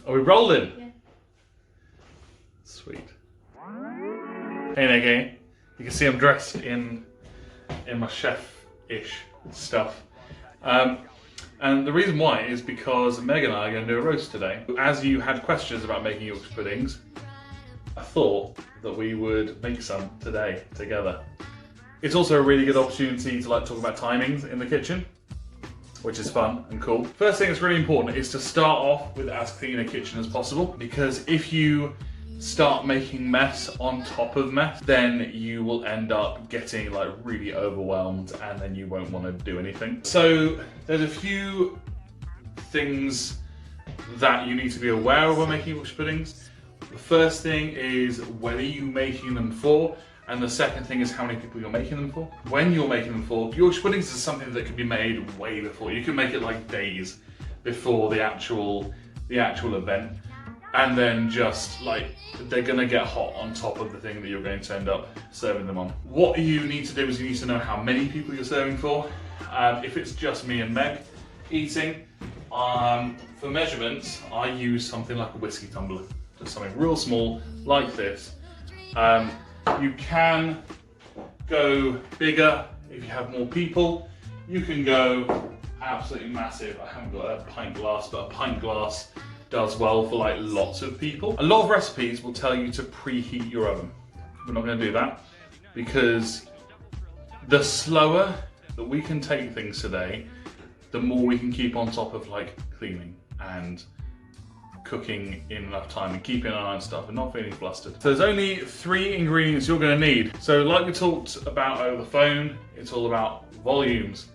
Are we rolling? Yeah. Sweet. Hey Negi, you can see I'm dressed in my chef-ish stuff. And the reason why is because Meg and I are going to do a roast today. As you had questions about making Yorkshire puddings, I thought that we would make some today together. It's also a really good opportunity to talk about timings in the kitchen, which is fun and cool. First thing that's really important is to start off with as clean a kitchen as possible, because if you start making mess on top of mess, then you will end up getting really overwhelmed and then you won't want to do anything. So there's a few things that you need to be aware of when making Yorkshire puddings. The first thing is whether you're making them for, and the second thing is how many people you're making them for. When you're making them for, Yorkshire puddings is something that can be made way before. You can make it days before the actual event, and then just they're gonna get hot on top of the thing that you're going to end up serving them on. What you need to do is you need to know how many people you're serving for. If it's just me and Meg eating, for measurements, I use something like a whiskey tumbler, just something real small like this. You can go bigger if you have more people. You can go absolutely massive. I haven't got a pint glass, but a pint glass does well for lots of people. A lot of recipes will tell you to preheat your oven. We're not going to do that because the slower that we can take things today, the more we can keep on top of cleaning and cooking in enough time and keeping an eye on stuff and not feeling flustered. So there's only 3 ingredients you're going to need. So like we talked about over the phone, it's all about volumes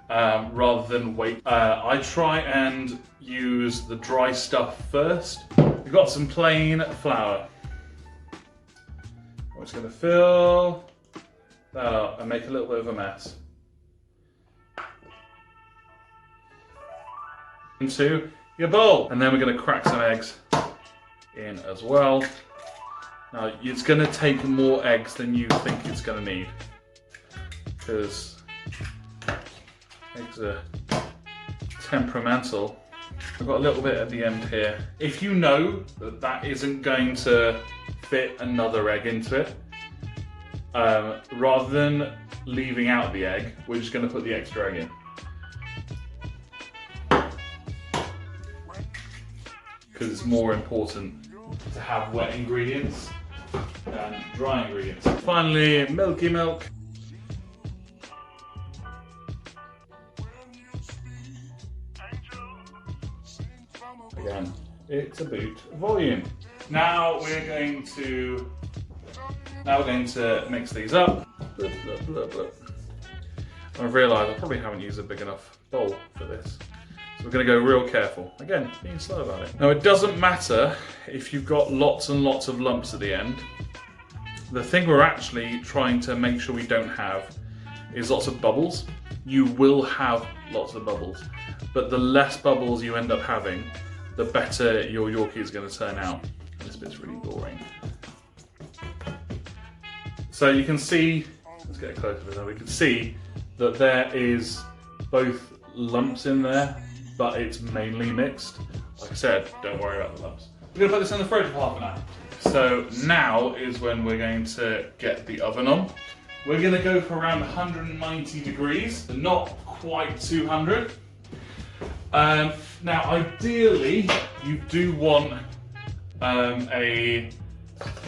rather than weight. I try and use the dry stuff first. We've got some plain flour. I'm just going to fill that up and make a little bit of a mess. Into your bowl, and then we're going to crack some eggs in as well. Now it's going to take more eggs than you think it's going to need, because eggs are temperamental. I've got a little bit at the end here. If you know that that isn't going to fit another egg into it, rather than leaving out the egg, we're just going to put the extra egg in. Because it's more important to have wet ingredients than dry ingredients. Finally, milky milk. Again, it's about volume. Now we're going to mix these up. Blah, blah, blah, blah. I've realised I probably haven't used a big enough bowl for this. So we're going to go real careful. Again, being slow about it. Now it doesn't matter if you've got lots and lots of lumps at the end. The thing we're actually trying to make sure we don't have is lots of bubbles. You will have lots of bubbles, but the less bubbles you end up having, the better your Yorkie is going to turn out. And this bit's really boring. So you can see, let's get closer to that. We can see that there is both lumps in there, but it's mainly mixed. Like I said, don't worry about the lumps. We're going to put this in the fridge for half an hour. So now is when we're going to get the oven on. We're going to go for around 190 degrees, not quite 200. Now ideally, you do want a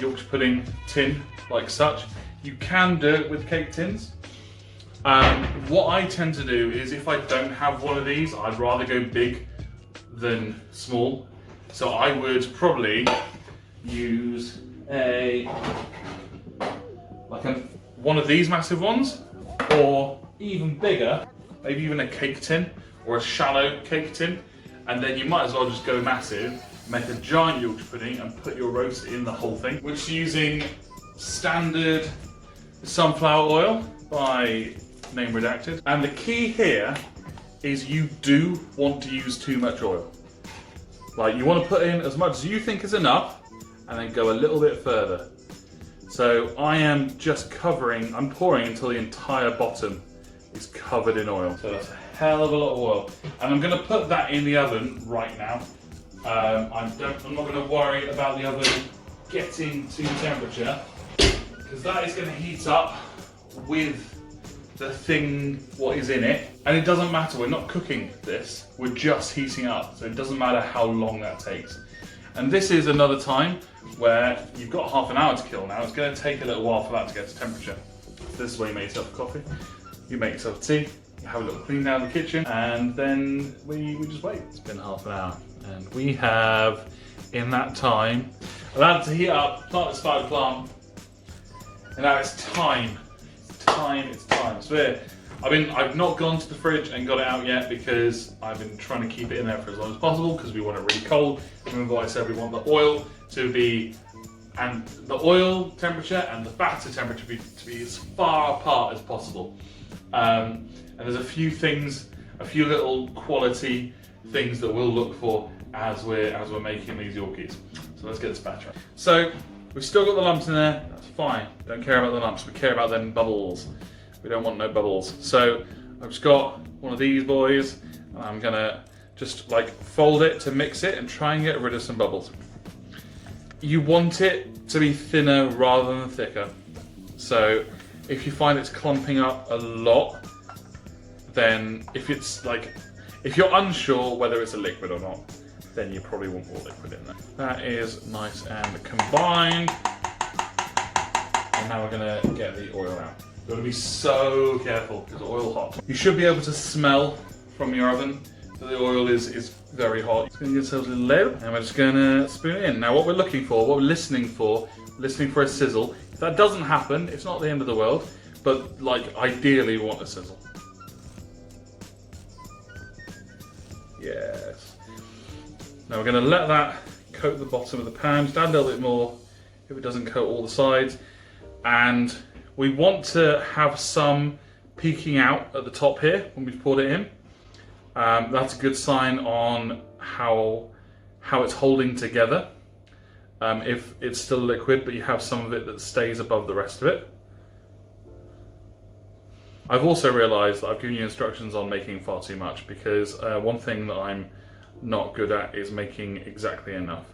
Yorkshire pudding tin like such. You can do it with cake tins. What I tend to do is, if I don't have one of these, I'd rather go big than small. So I would probably use one of these massive ones, or even bigger, maybe even a cake tin or a shallow cake tin, and then you might as well just go massive, make a giant Yorkshire pudding and put your roast in the whole thing, which is using standard sunflower oil by name redacted. And the key here is you do want to use too much oil. You want to put in as much as you think is enough and then go a little bit further. So I am just I'm pouring until the entire bottom is covered in oil. So that's a hell of a lot of oil. And I'm going to put that in the oven right now I'm not going to worry about the oven getting to temperature, because that is going to heat up with the thing what is in it. And it doesn't matter, we're not cooking this, we're just heating up, so it doesn't matter how long that takes. And this is another time where you've got half an hour to kill now. It's going to take a little while for that to get to temperature. So this is where you make yourself a coffee, you make yourself tea, you have a little clean down the kitchen, and then we just wait. It's been half an hour, and we have, in that time, allowed it to heat up, plant the spider plant, and now it's time. It's time. So I've not gone to the fridge and got it out yet, because I've been trying to keep it in there for as long as possible, because we want it really cold. Remember what I said, we want the oil to be, and the oil temperature and the batter temperature to be as far apart as possible. And there's a few little quality things that we'll look for as we're making these yorkies. So let's get this batter. So we've still got the lumps in there. That's fine. Don't care about the lumps. We care about them bubbles. We don't want no bubbles. So I've just got one of these boys, and I'm gonna just like fold it to mix it and try and get rid of some bubbles. You want it to be thinner rather than thicker. So if you find it's clumping up a lot, then if you're unsure whether it's a liquid or not, then you probably want more liquid in there. That is nice and combined. And now we're gonna get the oil out. You've got to be so careful because the oil's hot. You should be able to smell from your oven that the oil is very hot. Just gonna get ourselves a little low, and we're just gonna spoon it in. Now what we're looking for, what we're listening for a sizzle. If that doesn't happen, it's not the end of the world, but like ideally we want a sizzle. Yes. Now we're going to let that coat the bottom of the pan, just add a little bit more if it doesn't coat all the sides. And we want to have some peeking out at the top here when we've poured it in. That's a good sign on how it's holding together. If it's still liquid, but you have some of it that stays above the rest of it. I've also realised that I've given you instructions on making far too much, because one thing that I'm not good at is making exactly enough.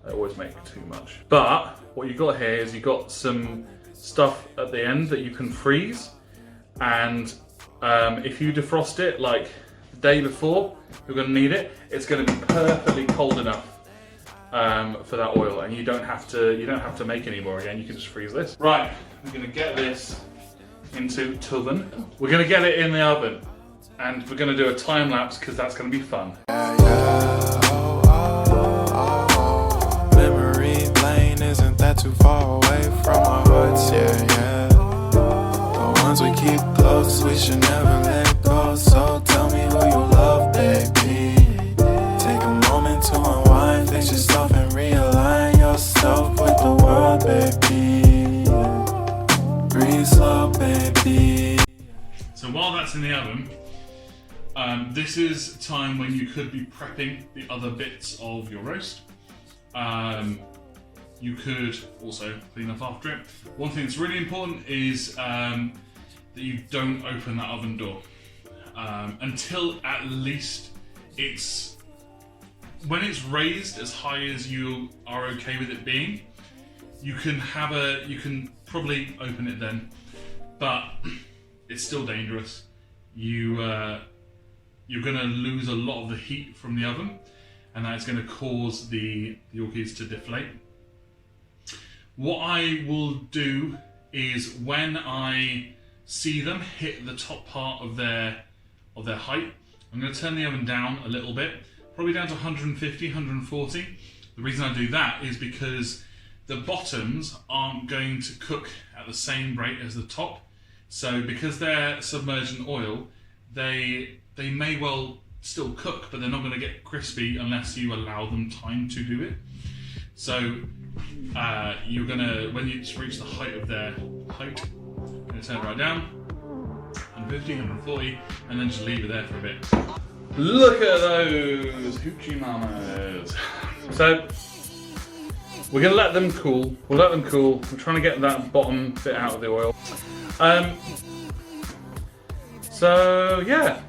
I always make too much. But what you've got here is you've got some stuff at the end that you can freeze, and if you defrost it like the day before, you're going to need it. It's going to be perfectly cold enough for that oil, and you don't have to make any more again. You can just freeze this. Right, we're going to get this into oven. We're going to get it in the oven, and we're going to do a time lapse because that's going to be fun. Memory lane isn't that too far away from our hearts, yeah. The ones we keep close, we should never let go. So tell me who you love, baby. Take a moment to unwind, fix yourself and realign yourself with the world, baby. Breathe slow, baby. So while that's in the oven, this is time when you could be prepping the other bits of your roast. You could also clean up after it. One thing that's really important is that you don't open that oven door until at least when it's raised as high as you are okay with it being. You can probably open it then, but it's still dangerous. You're going to lose a lot of the heat from the oven, and that's going to cause the yorkies to deflate. What I will do is, when I see them hit the top part of their height, I'm going to turn the oven down a little bit, probably down to 150, 140. The reason I do that is because the bottoms aren't going to cook at the same rate as the top. So because they're submerged in oil, they may well still cook, but they're not going to get crispy unless you allow them time to do it. So you're gonna, when you reach the height of their height, you're gonna turn it right down, 150, 140, and then just leave it there for a bit. Look at those hoochie mamas. So we're gonna let them cool. We'll let them cool. We're trying to get that bottom bit out of the oil. So yeah,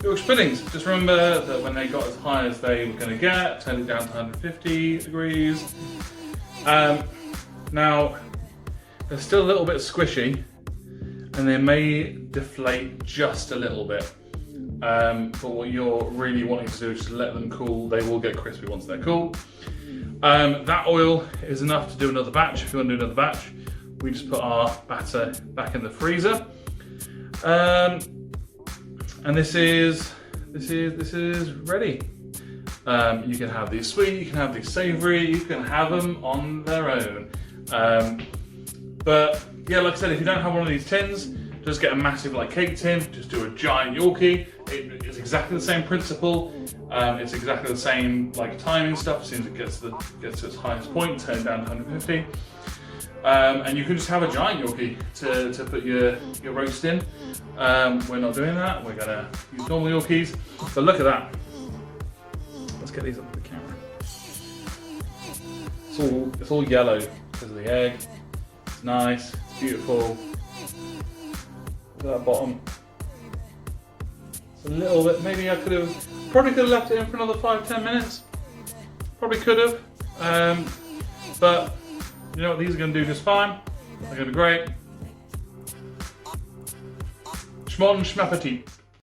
Yorkshire puddings. Just remember that when they got as high as they were going to get, turn it down to 150 degrees. Now, they're still a little bit squishy, and they may deflate just a little bit. But what you're really wanting to do is just let them cool. They will get crispy once they're cool. That oil is enough to do another batch. If you want to do another batch, we just put our batter back in the freezer. And this is ready. You can have these sweet, you can have these savoury, you can have them on their own. But yeah, like I said, if you don't have one of these tins, just get a massive like cake tin, just do a giant Yorkie. It's exactly the same principle. It's exactly the same like timing stuff. As soon as it gets to its highest point, turn it down to 150. And you can just have a giant Yorkie to put your roast in. We're not doing that. We're gonna use normal Yorkies. But look at that. Let's get these up to the camera. It's all yellow because of the egg. It's nice. It's beautiful. Look at that bottom. It's a little bit. Maybe I could have left it in for another 5-10 minutes. Probably could have. But you know what? These are going to do just fine. They're going to be great. Schmon schmappetit.